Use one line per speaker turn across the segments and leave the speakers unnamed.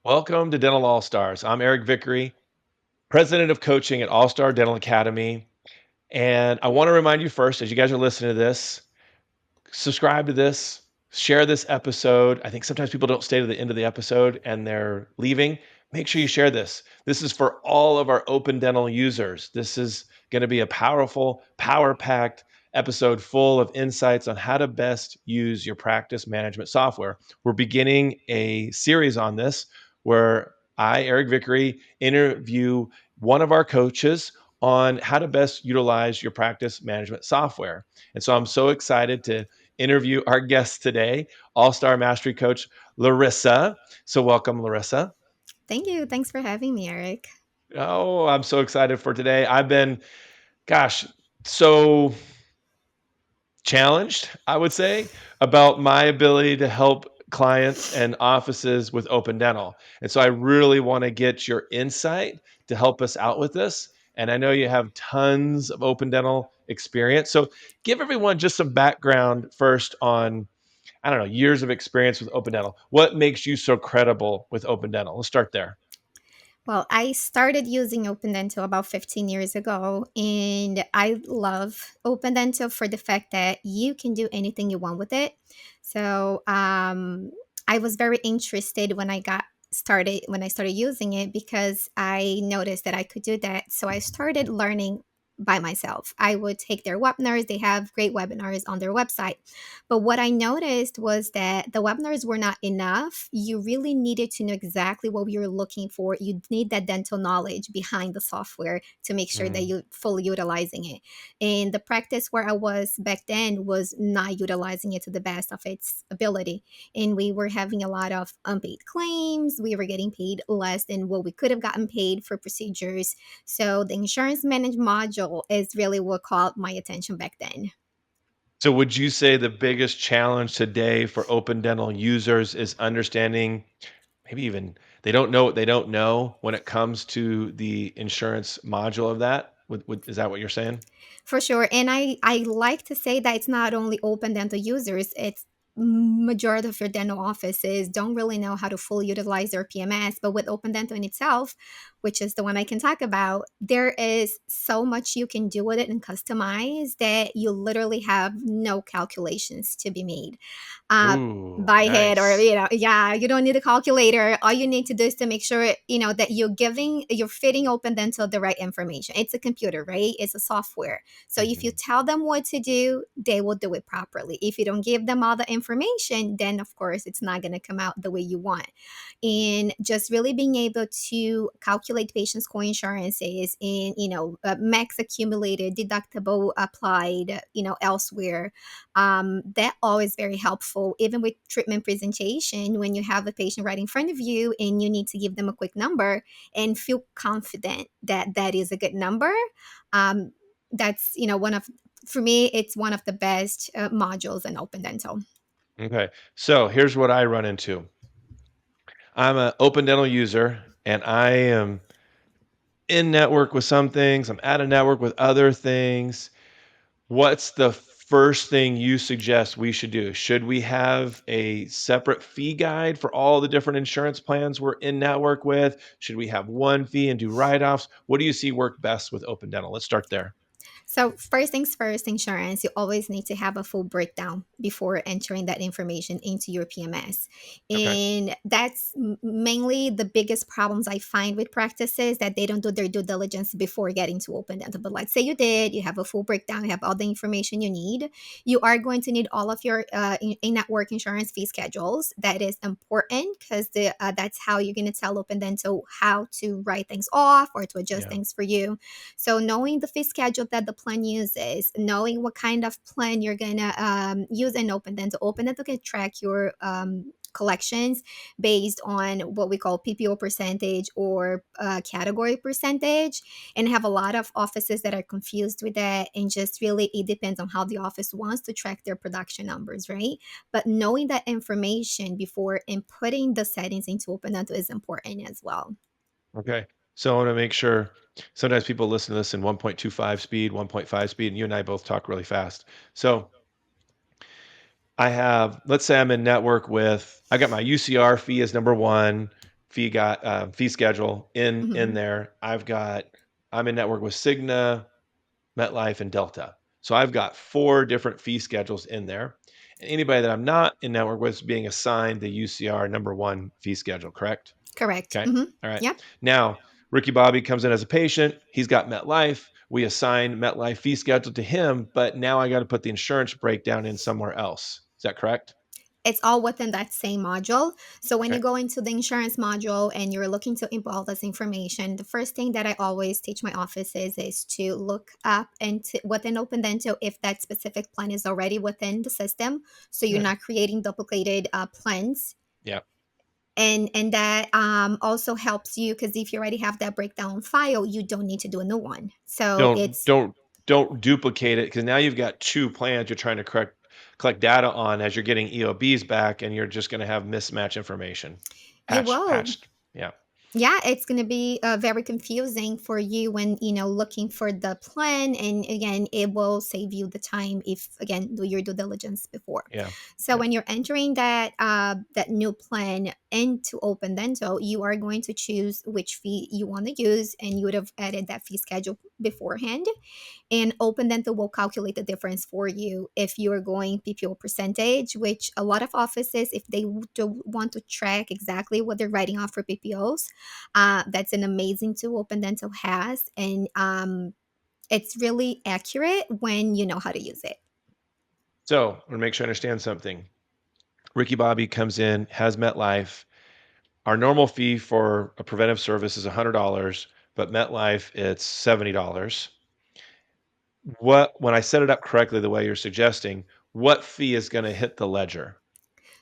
Welcome to Dental All Stars. I'm Eric Vickery, president of coaching at All Star Dental Academy. And I want to remind you first, as you guys are listening to this, subscribe to this, share this episode. I think sometimes people don't stay to the end of the episode and they're leaving. Make sure you share this. This is for all of our open dental users. This is going to be a powerful, power packed episode full of insights on how to best use your practice management software. We're beginning a series on this where I, Eric Vickery, interview one of our coaches on how to best utilize your practice management software. And so I'm so excited to interview our guest today, All Star Mastery Coach Larissa. So, welcome, Larissa.
Thank you. Thanks for having me, Eric.
Oh, I'm so excited for today. I've been, gosh, so challenged, I would say, about my ability to help clients and offices with open dental. And so I really want to get your insight to help us out with this. And I know you have tons of open dental experience. So give everyone just some background first on, I don't know, years of experience with open dental. What makes you so credible with open dental? Let's start there.
Well, I started using Open Dental about 15 years ago, and I love Open Dental for the fact that you can do anything you want with it. So I was very interested when I started using it because I noticed that I could do that. So I started learning by myself. I would take their webinars. They have great webinars on their website. But what I noticed was that the webinars were not enough. You really needed to know exactly what you're looking for. You need that dental knowledge behind the software to make sure that
Mm,
you're fully utilizing it. And the practice where I was back then was not utilizing it to the best of its ability. And we were having a lot of unpaid claims. We were getting paid less than what we could have gotten paid for procedures. So the insurance managed module is really what caught my attention back then.
So, would you say the biggest challenge today for open dental users is understanding, maybe even they don't know what they don't know when it comes to the insurance module of that? Is that what you're saying?
For sure. And I like to say that it's not only open dental users, it's majority of your dental offices don't really know how to fully utilize their PMS. But with open dental in itself, which is the one I can talk about, there is so much you can do with it and customize that you literally have no calculations to be made. Uh,
Ooh,
by head or
nice.
yeah, you don't need a calculator. All you need to do is to make sure that you're fitting open dental the right information. It's a computer, right? It's a software. So if you
Mhm.
tell them what to do, they will do it properly. If you don't give them all the information, then of course it's not going to come out the way you want. And just really being able to calculate patients' co-insurances and max accumulated, deductible applied, elsewhere. That always very helpful, even with treatment presentation. When you have a patient right in front of you and you need to give them a quick number and feel confident that that is a good number, um, that's one of for me it's one of the best modules in open dental.
Okay. So here's what I run into. I'm an open dental user and I am in network with some things, I'm out of network with other things. What's the first thing you suggest we should do? Should we have a separate fee guide for all the different insurance plans we're in network with? Should we have one fee and do write offs? What do you see work best with open dental? Let's start there.
So, first things first, insurance, you always need to have a full breakdown before entering that information into your PMS.
Okay.
And that's mainly the biggest problems I find with practices that they don't do their due diligence before getting to open dental. But like say you did, you have a full breakdown, you have all the information you need. You are going to need all of your in-network insurance fee schedules. That is important because that's how you're going to tell open dental how to write things off or to adjust
Yeah.
things for you. So knowing the fee schedule that the plan uses, knowing what kind of plan you're gonna use and open dental can track your collections based on what we call PPO percentage or category percentage, and have a lot of offices that are confused with that. And just really, it depends on how the office wants to track their production numbers, right? But knowing that information before inputting the settings into open dental is important as well.
Okay. So I want to make sure sometimes people listen to this in 1.25 speed, 1.5 speed, and you and I both talk really fast. So let's say I'm in network with, I got my UCR fee as number one fee schedule in
Mhm.
there. I'm in network with Cigna, MetLife, and Delta. So I've got 4 different fee schedules in there. And anybody that I'm not in network with is being assigned the UCR number 1 fee schedule, correct?
Correct.
Okay.
Mhm.
All right.
Yep.
Now, Ricky Bobby comes in as a patient. He's got MetLife. We assign MetLife fee schedule to him, but now I got to put the insurance breakdown in somewhere else. Is that correct?
It's all within that same module. So when you
Okay.
go into the insurance module and you're looking to input all this information, the first thing that I always teach my offices is to look up and within Open Dental if that specific plan is already within the system, so you're
Good.
not creating duplicated plans.
Yeah.
And that also helps you because if you already have that breakdown file, you don't need to do a new one. So
Don't
it's
don't don't duplicate it because now you've got 2 plans you're trying to collect data on as you're getting EOBs back, and you're just going to have mismatch information.
you will.
Patched. Yeah.
Yeah, it's going to be very confusing for you when looking for the plan, and again it will save you the time if again do your due diligence before.
Yeah.
So
Yeah.
when you're entering that new plan into Open Dental, you are going to choose which fee you want to use, and you would have added that fee schedule beforehand, and Open Dental will calculate the difference for you if you're going PPO percentage, which a lot of offices, if they do want to track exactly what they're writing off for PPOs, that's an amazing tool Open Dental has. And it's really accurate when you know how to use it.
So, I want to make sure I understand something. Ricky Bobby comes in, has MetLife. Our normal fee for a preventive service is $100, but MetLife, it's $70. When I set it up correctly the way you're suggesting, what fee is going to hit the ledger?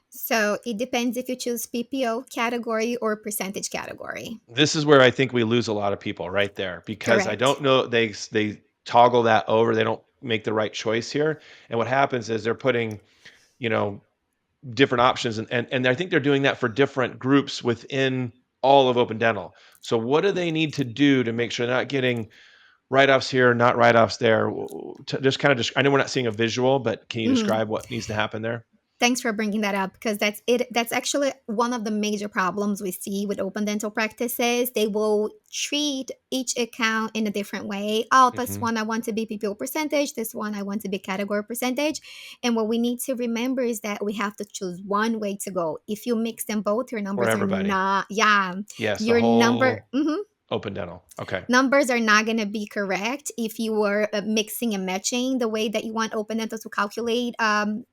So it depends if you choose PPO category or percentage category.
This is where I think we lose a lot of people right there because I
Correct.
don't know they toggle that over. They don't make the right choice here. And what happens is they're putting, you know, different options and I think they're doing that for different groups within all of Open Dental. So what do they need to do to make sure they're not getting write-offs here, not write-offs there? Just kind of just I know we're not seeing a visual, but can you
Mhm.
describe what needs to happen there?
Thanks for bringing that up because that's it. That's actually one of the major problems we see with open dental practices. They will treat each account in a different way. Oh, this
Mhm.
one I want to be PPO percentage. This one I want to be category percentage. And what we need to remember is that we have to choose one way to go. If you mix them both, your
For
numbers are
everybody.
not. Yeah,
Yes, the
your number.
whole Open Dental. Okay.
Numbers are not going to be correct if you were mixing and matching the way that you want Open Dental to calculate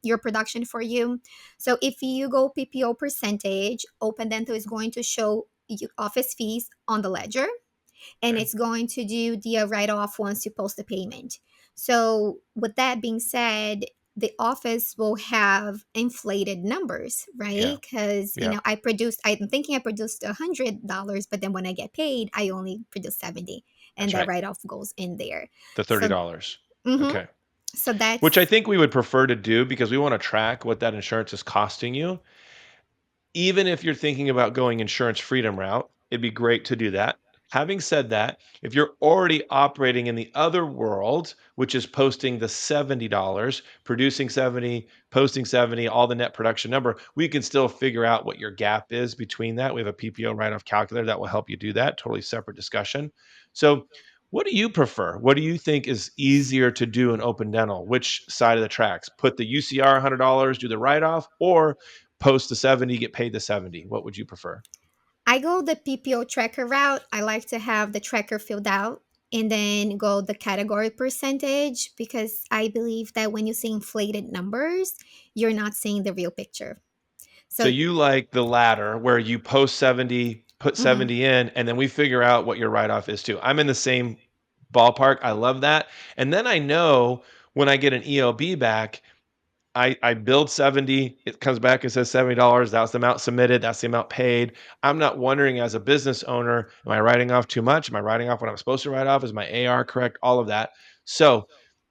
your production for you. So if you go PPO percentage, Open Dental is going to show you office fees on the ledger, and
Okay.
it's going to do the write-off once you post the payment. So with that being said, the office will have inflated numbers,
Yeah.
right? Because
Yeah.
I'm thinking I produced $100, but then when I get paid, I only produce 70, and
That's
that
right.
write-off goes in there.
The
So,
$30.
mm-hmm.
Okay.
So
Which I
that's
think we would prefer to do because we wanna track what that insurance is costing you. Even if you're thinking about going insurance freedom route, it'd be great to do that. Having said that, if you're already operating in the other world, which is posting the $70, producing 70, posting 70, all the net production number, we can still figure out what your gap is between that. We have a PPO write-off calculator that will help you do that. Totally separate discussion. So, what do you prefer? What do you think is easier to do in open dental? Which side of the tracks? Put the UCR $100, do the write-off, or post the 70, get paid the 70. What would you prefer?
I go the PPO tracker route. I like to have the tracker filled out and then go the category percentage because I believe that when you see inflated numbers, you're not seeing the real picture.
So
So,
you like the latter where you post 70, put
mhm.
70 in, and then we figure out what your write-off is too. I'm in the same ballpark. I love that. And then I know when I get an EOB back, I build 70, it comes back and says $70. That's the amount submitted, that's the amount paid. I'm not wondering as a business owner, am I writing off too much? Am I writing off what I'm supposed to write off? Is my AR correct? All of that. So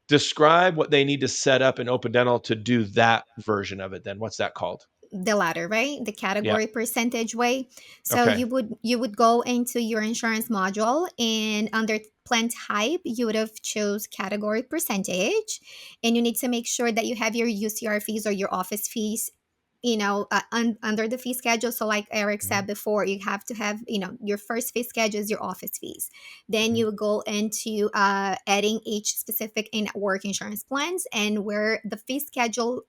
describe what they need to set up in Open Dental to do that version of it then. What's that called?
The latter, right? The
Yeah.
category percentage way. So
Okay.
you would go into your insurance module, and under plan type you would have chose category percentage, and you need to make sure that you have your UCR fees or your office fees under the fee schedule. So like Eric
Mhm,
said before, you have to have, your first fee schedule is your office fees. Then
mhm.
you go into adding each specific in work insurance plans, and where the fee schedule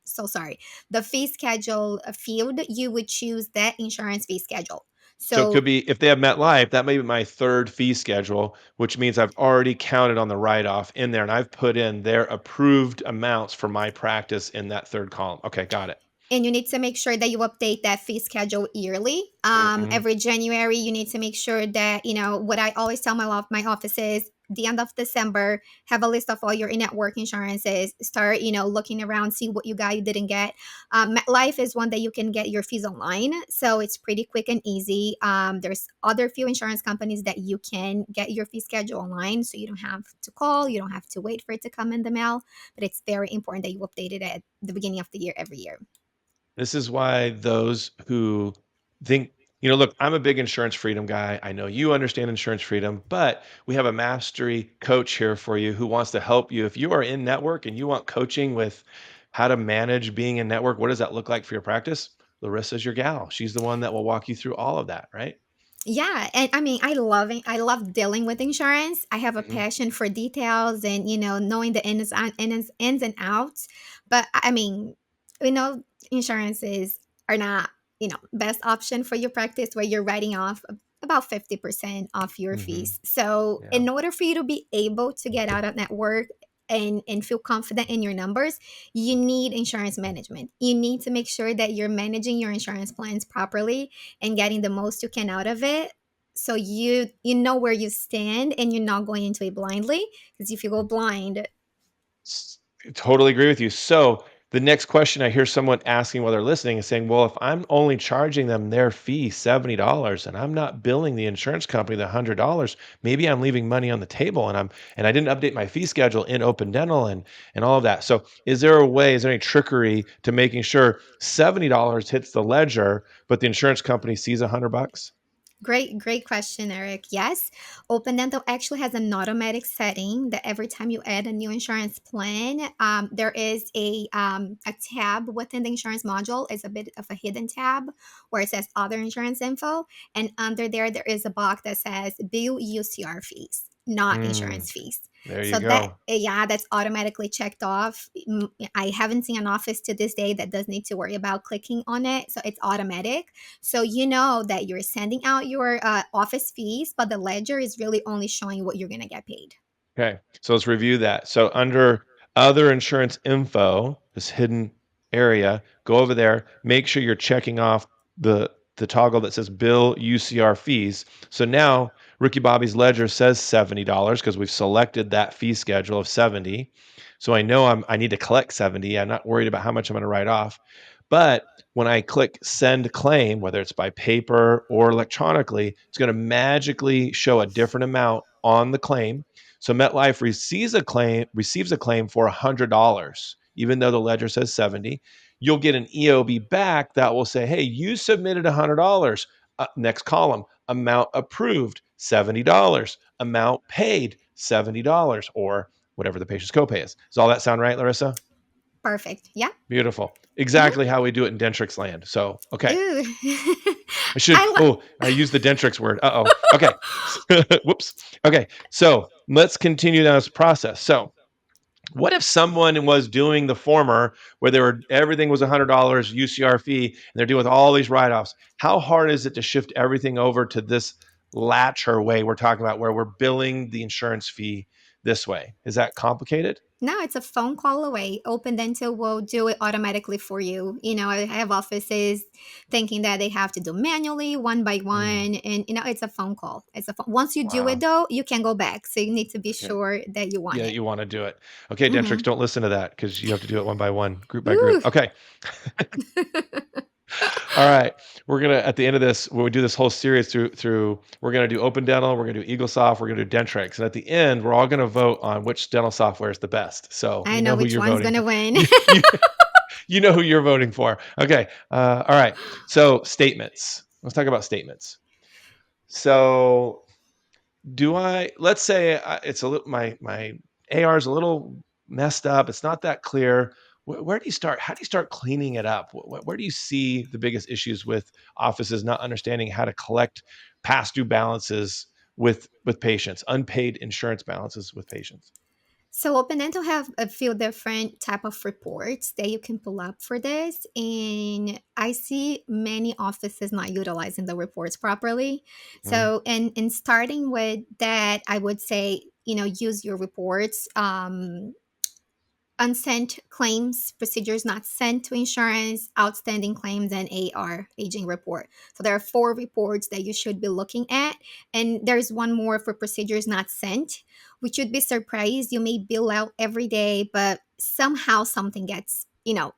so sorry, the fee schedule field, you would choose that insurance fee schedule.
So it
So
could be if they have MetLife, that may be my 3rd fee schedule, which means I've already counted on the write-off in there, and I've put in their approved amounts for my practice in that 3rd column. Okay, got it.
and you need to make sure that you update that fee schedule yearly.
Mhm.
Every January, you need to make sure that, what I always tell my office is, the end of December, have a list of all your in-network insurances. Start, looking around, see what you got, you didn't get. MetLife is one that you can get your fees online, so it's pretty quick and easy. There's other few insurance companies that you can get your fee schedule online, so you don't have to call, you don't have to wait for it to come in the mail. But it's very important that you update it at the beginning of the year every year.
This is why those who think, look, I'm a big insurance freedom guy. I know you understand insurance freedom, but we have a mastery coach here for you who wants to help you. If you are in network and you want coaching with how to manage being in network, what does that look like for your practice? Larissa's your gal. She's the one that will walk you through all of that, right?
Yeah, and I mean, I love dealing with insurance. I have a
Mhm.
passion for details and, knowing the ins and outs. But I mean, you know, insurances are not, best option for your practice, where you're writing off about 50% of your
Mhm.
fees. So
Yeah.
in order for you to be able to get out of network and feel confident in your numbers, you need insurance management. You need to make sure that you're managing your insurance plans properly and getting the most you can out of it, so you know where you stand and you're not going into it blindly, because if you go blind.
S Totally agree with you. So, the next question I hear someone asking while they're listening is saying, "Well, if I'm only charging them their fee, $70, and I'm not billing the insurance company the $100, maybe I'm leaving money on the table, and I didn't update my fee schedule in Open Dental and all of that." So, is there any trickery to making sure $70 hits the ledger, but the insurance company sees 100 bucks?
Great question, Eric. Yes, Open Dental actually has an automatic setting that every time you add a new insurance plan, there is a tab within the insurance module. It's a bit of a hidden tab where it says Other Insurance Info, and under there is a box that says Bill UCR fees, not
Mm,
insurance fees.
there you
So that,
go.
yeah, that's automatically checked off. I haven't seen an office to this day that does need to worry about clicking on it, so it's automatic, so you know that you're sending out your office fees, but the ledger is really only showing what you're going to get paid.
Okay, so let's review that. So under other insurance info, this hidden area, go over there, make sure you're checking off the toggle that says bill UCR fees. So now Ricky Bobby's ledger says $70 because we've selected that fee schedule of 70. So I know I need to collect 70. I'm not worried about how much I'm going to write off. But when I click send claim, whether it's by paper or electronically, it's going to magically show a different amount on the claim. So MetLife receives a claim for $100, even though the ledger says 70. You'll get an EOB back that will say, "Hey, you submitted $100." Next column, amount approved $70, amount paid $70, or whatever the patient's copay is. Does all that sound right, Larissa?
Perfect. Yeah.
Beautiful.
Mhm.
Exactly how we do it in Dentrix land. So, okay.
Ooh.
I should.
I
Oh, I used the Dentrix word. Uh-oh. Okay. Whoops. Okay. So let's continue down this process. So what if someone was doing the former where everything was $100 UCR fee and they're doing with all these write-offs? How hard is it to shift everything over to this latcher way we're talking about where we're billing the insurance fee this way? Is that complicated?
No, it's a phone call away. Open Dental will do it automatically for you. I have offices thinking that they have to do manually one by
Mm,
one, and it's a phone call. Once you do it
wow.
though, you can go back. So you need to be
Okay.
sure that you want
Yeah,
it.
you want to do it. Okay, Dentrix,
Hmm.
don't listen to that because you have to do it one by one, group by group.
Ooh.
Okay. All right. We're gonna at the end of this, when we do this whole series through we're gonna do Open Dental, we're gonna do EagleSoft, we're gonna do Dentrix, and at the end, we're all gonna vote on which dental software is the best. So
I
you
know
know who
which
you're
one's
voting
gonna
for.
win.
You know who you're voting for. Okay. All right. So statements. Let's talk about statements. So let's say it's a little my AR is a little messed up. It's not that clear. Where do you start? How do you start cleaning it up? Where do you see the biggest issues with offices not understanding how to collect past due balances with patients, unpaid insurance balances with patients?
So Open Dental have a few different type of reports that you can pull up for this, and I see many offices not utilizing the reports properly.
Mhm.
So, and starting with that, I would say, use your reports. Unsent claims, procedures not sent to insurance, outstanding claims, and AR, aging report. So there are four reports that you should be looking at. And there's one more for procedures not sent, which you'd be surprised. You may bill out every day, but somehow something gets,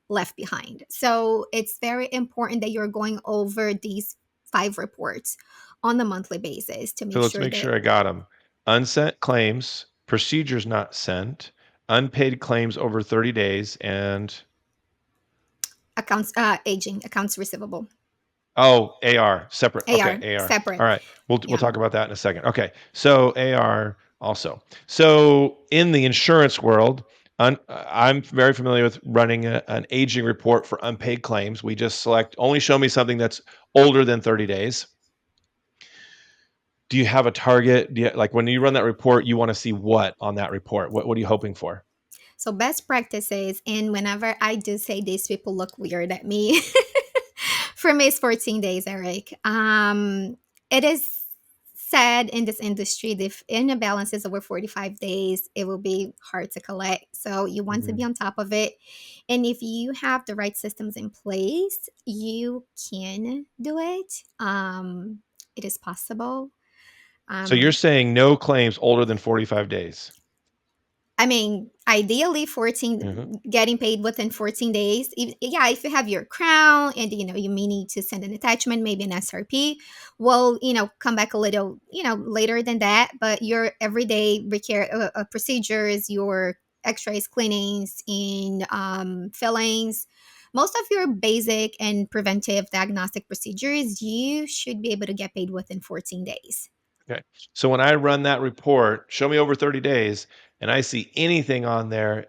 left behind. So it's very important that you're going over these five reports on a monthly basis to
So
make
let's
sure
make
that
sure I got them. Unsent claims, procedures not sent, unpaid claims over 30 days, and
accounts receivable,
oh, AR separate. Okay,
AR
AR. All
separate.
right, we'll
Yeah.
talk about that in a second. Okay, so AR also. So in the insurance world, I'm very familiar with running an aging report for unpaid claims. We just select only show me something that's older than 30 days. Do you have a target? Like when you run that report, you want to see what on that report? What are you hoping for?
So best practices, and whenever I do say this, people look weird at me. For me, it's 14 days, Eric. It is said in this industry that if in a balance is over 45 days, it will be hard to collect. So you want to be
Mhm.
on top of it. And if you have the right systems in place, you can do it. It is possible.
So you're
Um,
saying no claims older than 45 days.
I mean, ideally
Mhm.
14, getting paid within 14 days. Yeah, if you have your crown and you may need to send an attachment, maybe an SRP, well, come back a little, later than that, but your everyday procedures, your x-rays, cleanings, and fillings, most of your basic and preventive diagnostic procedures, you should be able to get paid within 14 days.
Okay. So when I run that report, show me over 30 days, and I see anything on there,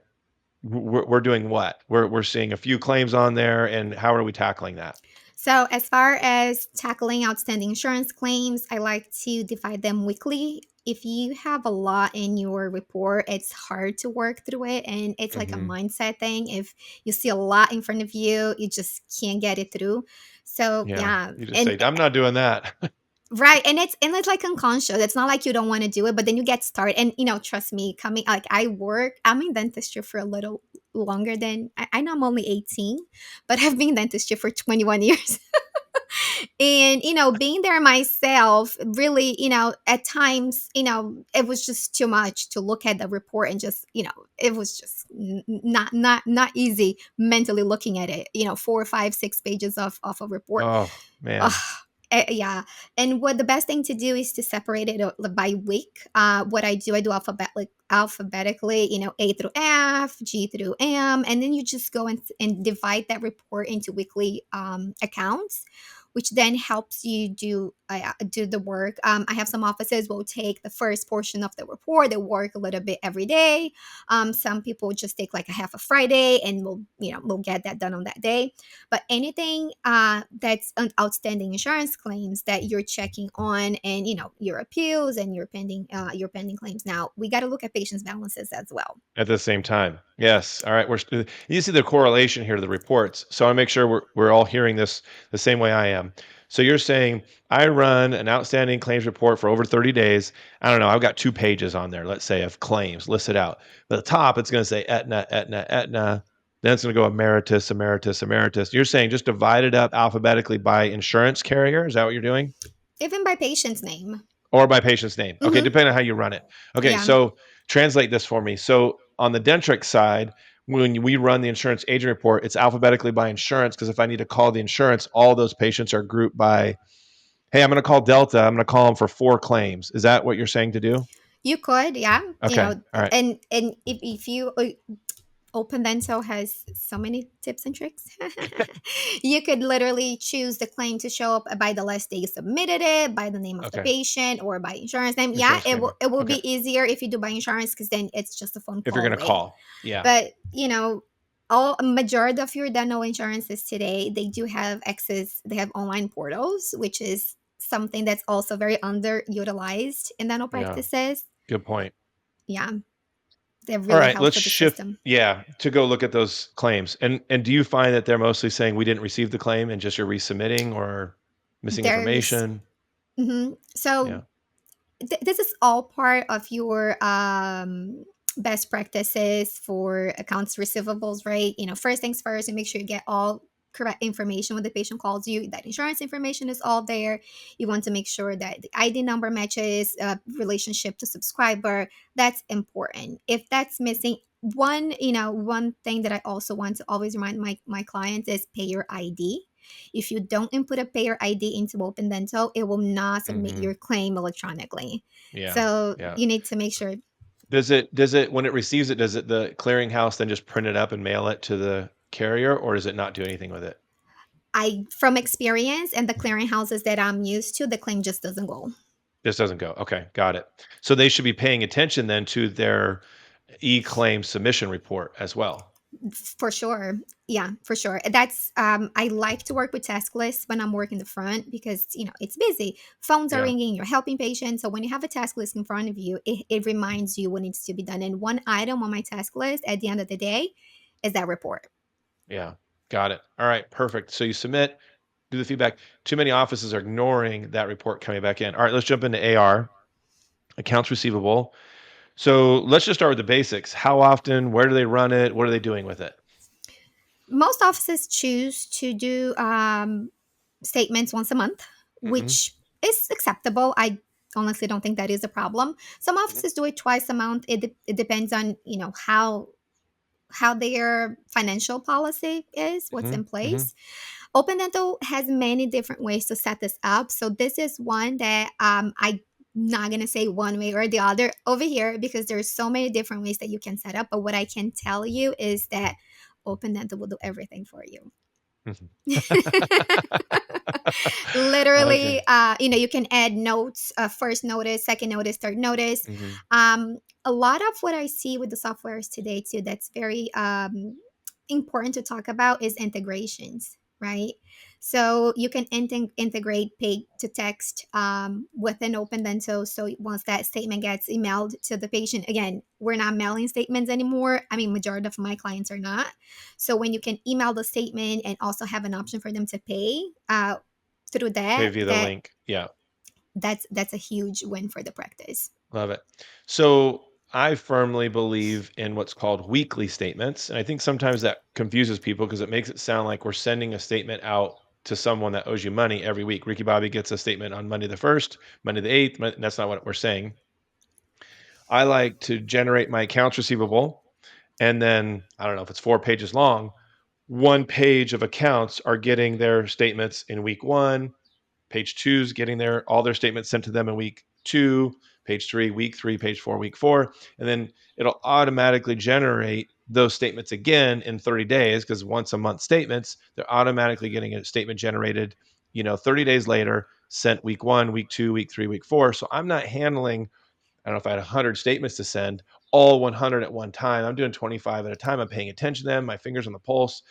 we're doing what? We're seeing a few claims on there, and how are we tackling that?
So, as far as tackling outstanding insurance claims, I like to divide them weekly. If you have a lot in your report, it's hard to work through it. And it's like a
Mhm.
mindset thing. If you see a lot in front of you, you just can't get it through. So,
Yeah.
yeah.
You just
And
say, I'm not doing that.
right, and it's like unconscious. It's not like you don't want to do it, but then you get started. And trust me, coming like I'm in dentistry for a little longer than I know I'm only 18, but I've been in dentistry for 21 years. And being there myself, really, at times, it was just too much to look at the report and just, it was just not easy mentally looking at it, 4, 5, 6 pages of a report.
Oh,
Ugh,
man.
yeah. And what the best thing to do is to separate it by week. What I do alphabetically, A through F, G through M, and then you just go and divide that report into weekly accounts, which then helps you do the work. I have some offices will take the first portion of the report. They work a little bit every day. Some people just take like a half a Friday, and we'll get that done on that day. But anything that's an outstanding insurance claims that you're checking on, and your appeals and your pending claims. Now we got to look at patients' balances as well.
At the same time. Yes. All right. You see the correlation here to the reports. So I make sure we're all hearing this the same way I am. So you're saying I run an outstanding claims report for over 30 days. I don't know. I've got 2 pages on there, let's say, of claims listed out. At the top, it's going to say Aetna, Aetna, Aetna. Then it's going to go emeritus, emeritus, emeritus. You're saying just divide it up alphabetically by insurance carrier. Is that what you're doing?
Even by patient's name.
Or by patient's name. Okay,
Hmm.
depending on how you run it. Okay,
Yeah.
so translate this for me. So on the Dentrix side, when we run the insurance agent report, it's alphabetically by insurance because if I need to call the insurance, all those patients are grouped by, hey, I'm going to call Delta. I'm going to call them for 4 claims. Is that what you're saying to do?
You could, yeah,
Okay, all right.
and if you Open Dental has so many tips and tricks. You could literally choose the claim to show up by the last day you submitted it, by the name of the
Okay,
patient, or by insurance name. Yeah,
insurance
it will
carrier.
it will
Okay,
be easier if you do by insurance because then it's just a phone
if you're
call
going to
away.
call, yeah.
But all majority of your dental insurances today, they do have access, they have online portals, which is something that's also very underutilized in dental
Yeah,
practices.
good point.
Yeah, they
All
really
right,
help
let's
with the
shift,
system.
yeah, to go look at those claims. And do you find that they're mostly saying we didn't receive the claim and just you're resubmitting or missing
There's
information?
so
Yeah.
this is all part of your best practices for accounts receivables, right? First things first, and make sure you get all correct information when the patient calls you. That insurance information is all there. You want to make sure that the ID number matches relationship to subscriber. That's important. If that's missing, one thing that I also want to always remind my clients is payer ID. If you don't input a payer ID into Open Dental, it will not submit
Mhm.
your claim electronically.
Yeah.
So
Yeah.
you need to make sure.
Does it when it receives it, does it the clearinghouse then just print it up and mail it to the carrier, or does it not do anything with it?
From experience and the clearinghouses that I'm used to, the claim just doesn't go.
This doesn't go. Okay, got it. So they should be paying attention then to their e-claim submission report as well.
For sure. Yeah, for sure. That's I like to work with task lists when I'm working the front because it's busy. Phones are
Yeah.
ringing, you're helping patients. So when you have a task list in front of you, it reminds you what needs to be done. And one item on my task list at the end of the day is that report.
Yeah. Got it. All right, perfect. So you submit, do the feedback. Too many offices are ignoring that report coming back in. All right, let's jump into AR, accounts receivable. So let's just start with the basics. How often? Where do they run it? What are they doing with it?
Most offices choose to do statements once a month,
Hmm.
which is acceptable. I honestly don't think that is a problem. Some
Hmm.
offices do it twice a month. It depends on how their financial policy is, what's
Hmm.
in
Hmm.
place. Open Dental has many different ways to set this up. So this is one that I not gonna say one way or the other over here because there's so many different ways that you can set up. But what I can tell you is that Open Dental will do everything for you.
Hmm.
Literally,
Okay.
you can add notes, first notice, second notice, third notice.
Hmm.
A lot of what I see with the softwares today too that's very important to talk about is integrations, right? So you can integrate pay to text within Open Dental. So once that statement gets emailed to the patient, again, we're not mailing statements anymore. I mean, majority of my clients are not. So when you can email the statement and also have an option for them to pay through
Pay
that,
via the link. Yeah.
that's a huge win for the practice.
Love it. So I firmly believe in what's called weekly statements. And I think sometimes that confuses people because it makes it sound like we're sending a statement out to someone that owes you money every week. Ricky Bobby gets a statement on Monday the 1st, Monday the 8th. That's not what we're saying. I like to generate my accounts receivable. And then I don't know if it's 4 pages long, one page of accounts are getting their statements in week one. Page two is getting all their statements sent to them in week two. Page three, week three. Page four, week four. And then it'll automatically generate those statements again in 30 days because once a month statements, they're automatically getting a statement generated, 30 days later, sent week one, week two, week three, week four. So I'm not handling, I don't know if I had 100 statements to send, all 100 at one time. I'm doing 25 at a time. I'm paying attention to them, my fingers on the pulse.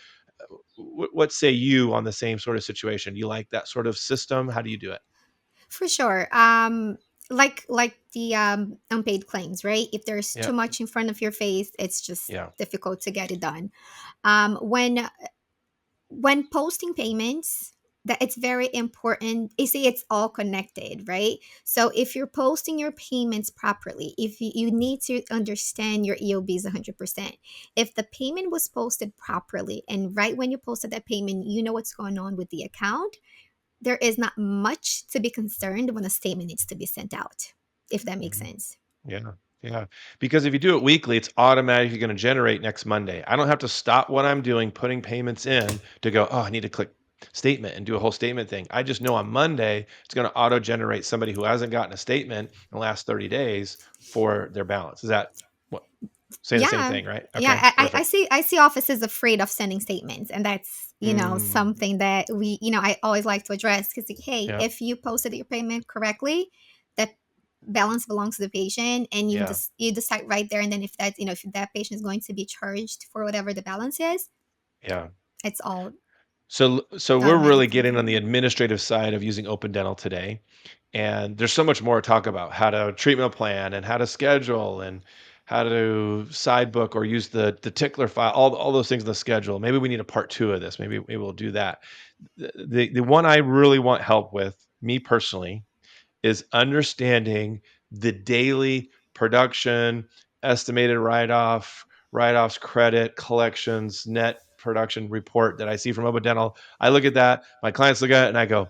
What say you on the same sort of situation? Do you like that sort of system? How do you do it?
For sure. Like the unpaid claims, right? If there's
Yeah.
too much in front of your face, it's just
Yeah.
difficult to get it done. When posting payments, that it's very important. You see, it's all connected, right? So if you're posting your payments properly, if you need to understand your EOBs 100%. If the payment was posted properly and right when you posted that payment, you know what's going on with the account, there is not much to be concerned when a statement needs to be sent out, if that makes
Mhm.
sense.
Yeah. Yeah. Because if you do it weekly, it's automatically going to generate next Monday. I don't have to stop what I'm doing, putting payments in to go, oh, I need to click statement and do a whole statement thing. I just know on Monday, it's going to auto generate somebody who hasn't gotten a statement in the last 30 days for their balance. Is that what? Saying the same
Yeah.
thing, right?
Yeah,
Okay.
I
Perfect.
see offices afraid of sending statements, and that's
Mm,
something that I always like to address because hey,
yeah.
if you posted your payment correctly, that balance belongs to the patient, and
Yeah.
you decide right there and then if that, if that patient is going to be charged for whatever the balance is,
Yeah.
it's all
So we're really
automatically
getting on the
done.
administrative side of using Open Dental today. And there's so much more to talk about, how to treatment plan and how to schedule and how to side book or use the tickler file, all those things in the schedule. Maybe we need a part two of this. Maybe we'll do that. The one I really want help with, me personally, is understanding the daily production, estimated write-offs, credit, collections, net production report that I see from Open Dental. I look at that, my clients look at it, and I go,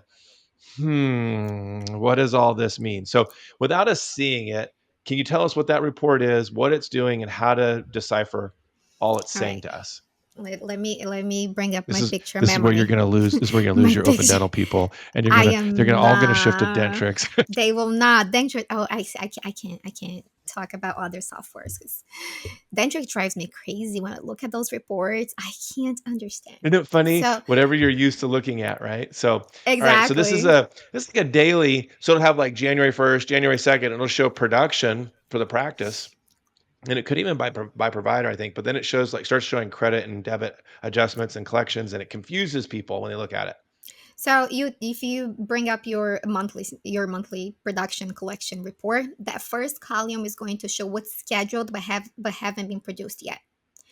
what does all this mean? So without us seeing it, can you tell us what that report is, what it's doing, and how to decipher all it's
All
saying
right.
to us?
Let me bring up
This
my
is
picture
this is where you're
memory.
gonna lose. This is where you're gonna lose
My
your open
picture.
dental people, and
I
they're gonna
am
all gonna shift to
not.
Dentrix.
They will not. Dentric. Oh, I can't talk about other softwares because Dentric drives me crazy when I look at those reports. I can't understand.
Isn't it funny?
So
Whatever you're used to looking at, right? So, all right. So
exactly.
this is like a daily. So it'll have like January 1st, January 2nd. It'll show production for the practice, and it could even by provider, I think. But then it shows like starts showing credit and debit adjustments and collections, and it confuses people when they look at it.
So if you bring up your monthly production collection report, that first column is going to show what's scheduled but haven't been produced yet.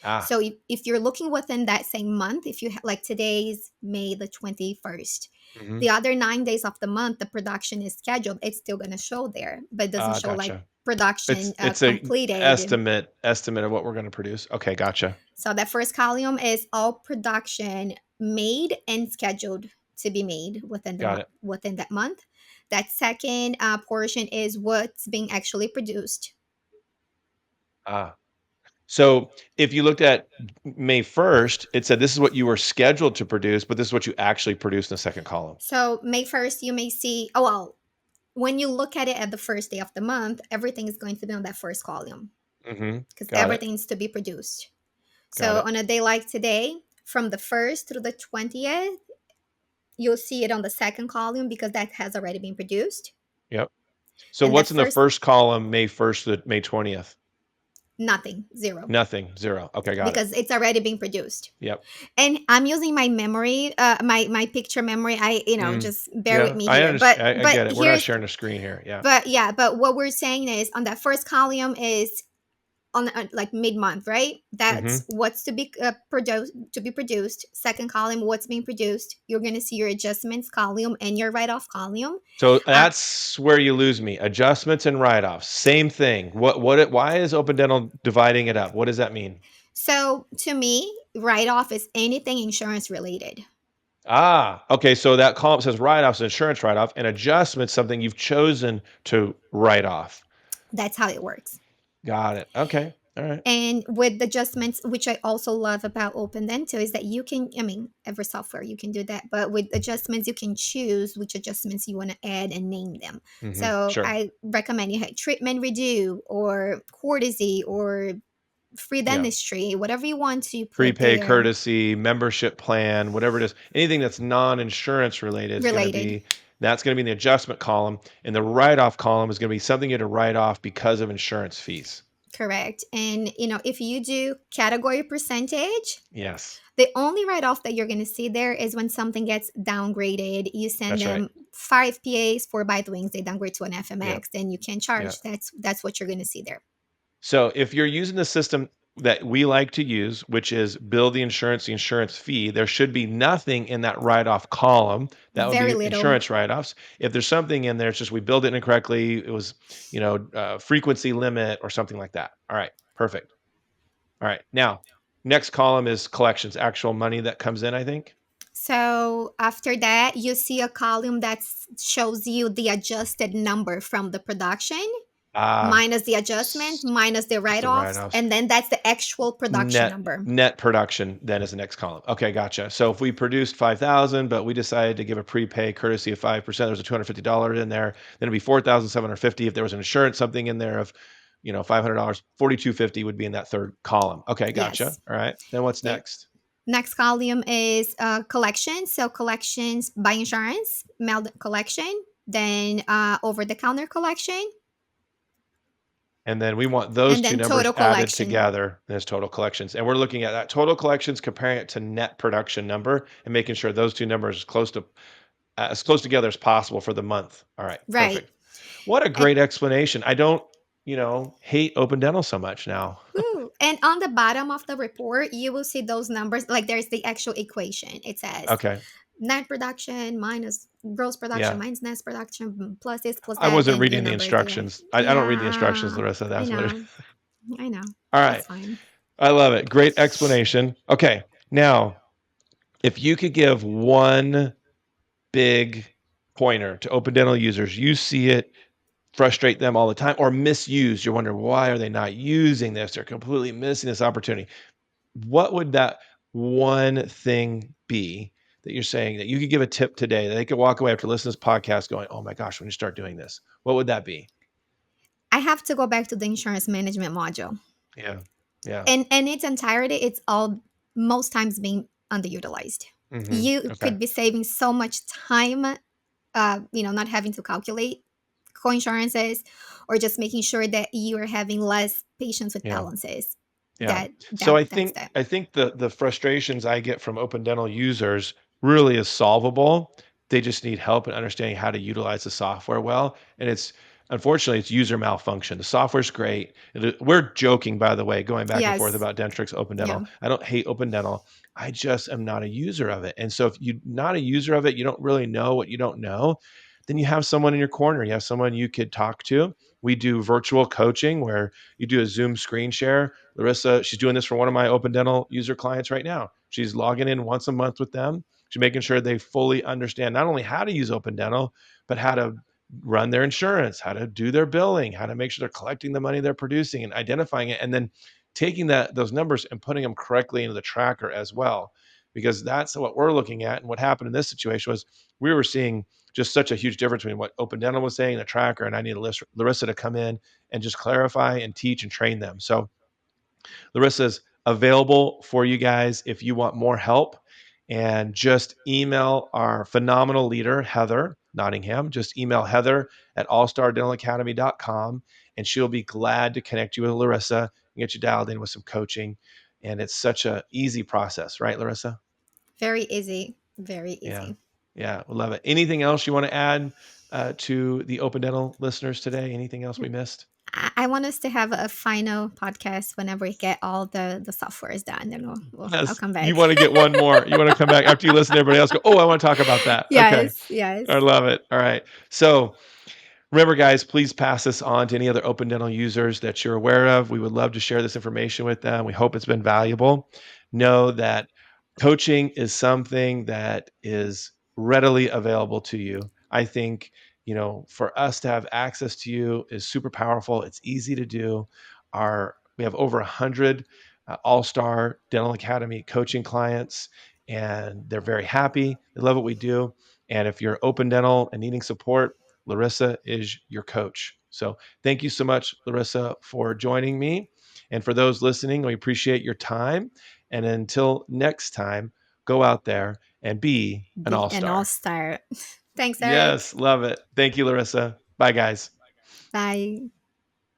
Ah,
So if you're looking within that same month, if you like today's May the 21st,
hmm
the other 9 days of the month, the production is scheduled. It's still going to show there, but it doesn't show like
gotcha.
production
It's a
completed.
estimate of what we're going to produce. Okay, gotcha.
So that first column is all production made and scheduled to be made within the
Got
month
it.
within that month. That second portion is what's being actually produced.
Ah, so if you looked at May 1st, it said this is what you were scheduled to produce, but this is what you actually produced in the second column.
So May 1st, you may see, oh, well, when you look at it at the first day of the month, everything is going to be on that first column because
Got it.
everything needs to be produced.
Got
So
it.
on a day like today, from the 1st through the 20th, you'll see it on the second column because that has already been produced.
Yep. So
And the
what's in the
first,
first column, May 1st to May 20th?
nothing, zero,
Nothing, zero. Okay, got it.
because it's already been produced.
Yep.
And I'm using my memory, my picture memory.
Mm.
Just bear with
Yeah,
me
I
here. But
understand. I
but
get it. We're not
here's
sharing a screen here. Yeah.
but yeah, but what we're saying is on that first column is on like mid month, right? That's
hmm
what's to be produced. Second column, what's being produced. You're gonna see your adjustments column and your write off column.
So
Uh,
that's where you lose me. Adjustments and write-offs, same thing. Why is Open Dental dividing it up? What does that mean?
so to me, write off is anything insurance related.
Ah, okay. So that column says write-offs, insurance write-off, and adjustments, something you've chosen to write off.
That's how it works.
Got it. Okay. All right.
And with the adjustments, which I also love about Open Dento, is that you can, I mean, every software you can do that, but with adjustments, you can choose which adjustments you want to add and name them. So
Sure.
I recommend you have treatment redo or courtesy or free
Yeah.
dentistry, whatever you want to put
Prepay,
there
courtesy, membership plan, whatever it is, anything that's non-insurance related is going to
related.
be that's going to be in the adjustment column, and the write-off column is going to be something you had to write off because of insurance fees.
Correct. And, if you do category percentage,
Yes,
the only write off that you're going to see there is when something gets downgraded. You send
that's right.
them 5 PAs, 4 bite wings, they downgrade to an
Yep.
FMX, then you can
Yeah.
charge. That's what you're going to see there.
So if you're using the system that we like to use, which is bill the insurance fee, there should be nothing in that write-off column. That would
Very
be
little.
insurance write-offs. If there's something in there, it's just we billed it incorrectly. It was, frequency limit or something like that. All right, perfect. All right, now next column is collections, actual money that comes in. I think.
So after that, you see a column that shows you the adjusted number from the production
Ah,
minus the adjustment
s-
minus the
it's the
write-offs,
write-offs.
and then that's the actual production
Net
number.
net production then is the next column. Okay, gotcha. So if we produced 5,000, but we decided to give a prepay courtesy of 5%, there's a $250 in there, then it'd be 4,750. If there was an insurance something in there of, $500, 4,250 would be in that third column. Okay, gotcha.
Yes.
All right. Then what's
Okay.
next?
Next column is collections. So collections by insurance, mail collection, then over the counter collection.
And then we want those
And
two
then
numbers
total
added
collection.
together as total collections. And we're looking at that total collections, comparing it to net production number and making sure those two numbers as close together as possible for the month. All right,
Right.
perfect. What a
And,
great explanation. I don't, hate open dental so much now.
woo, and on the bottom of the report, you will see those numbers. Like there's the actual equation. It says
Okay.
net production minus gross production
Yeah.
minus net production plus this plus
I
that,
wasn't
then your
reading the
number is divided.
instructions. I don't read the instructions,
Yeah,
Larissa.
I
That's what it
know. I know.
All
It's
right.
fine.
I love it. Great explanation. Okay. Now, if you could give one big pointer to open dental users, you see it frustrate them all the time or misused. You're wondering, why are they not using this? They're completely missing this opportunity. What would that one thing be that you're saying that you could give a tip today that they could walk away after listening to this podcast going, oh my gosh, when you start doing this, what would that be?
I have to go back to the insurance management module.
Yeah. Yeah.
And in its entirety, it's all most times being underutilized. You
Okay.
could be saving so much time, not having to calculate co-insurances, or just making sure that you are having less patients with
Yeah.
balances.
Yeah. So
That
I
that's
think
that.
I think the frustrations I get from open dental users really is solvable. They just need help in understanding how to utilize the software well. And it's unfortunately it's user malfunction. The software's great. We're joking, by the way, going back and forth
Yes.
about Dentrix Open
Yeah.
Dental. I don't hate open dental. I just am not a user of it. And so if you're not a user of it, you don't really know what you don't know, then you have someone in your corner. You have someone you could talk to. We do virtual coaching where you do a Zoom screen share. Larissa, she's doing this for one of my open dental user clients right now. She's logging in once a month with them. She's making sure they fully understand not only how to use open dental, but how to run their insurance, how to do their billing, how to make sure they're collecting the money they're producing and identifying it, and then taking those numbers and putting them correctly into the tracker as well. Because that's what we're looking at. And what happened in this situation was we were seeing just such a huge difference between what Open Dental was saying, the tracker, and I need Larissa to come in and just clarify and teach and train them. So Larissa's available for you guys if you want more help. And just email our phenomenal leader, Heather Nottingham. Just email Heather at allstardentalacademy.com, and she'll be glad to connect you with Larissa and get you dialed in with some coaching. And it's such a easy process, right, Larissa?
Very easy. Very
Yeah.
easy.
Yeah. We love it. Anything else you want to add to the Open Dental listeners today? Anything else we missed?
I want us to have a final podcast whenever we get all the softwares done. Then I'll
Yes.
come
You
back.
want to get one more. You want to come back after you listen to everybody else go, oh, I want to talk about that. Okay.
Yes. Yes.
I love it. All right. So remember, guys, please pass this on to any other open dental users that you're aware of. We would love to share this information with them. We hope it's been valuable. Know that coaching is something that is readily available to you. I think, for us to have access to you is super powerful. It's easy to do. We have over 100 All-Star Dental Academy coaching clients, and they're very happy. They love what we do. And if you're open dental and needing support, Larissa is your coach. So thank you so much, Larissa, for joining me. And for those listening, we appreciate your time. And until next time, go out there and be an
Be
all
an all
star.
star. Thanks, Eric.
Yes, love it. Thank you, Larissa. Bye, guys.
Bye.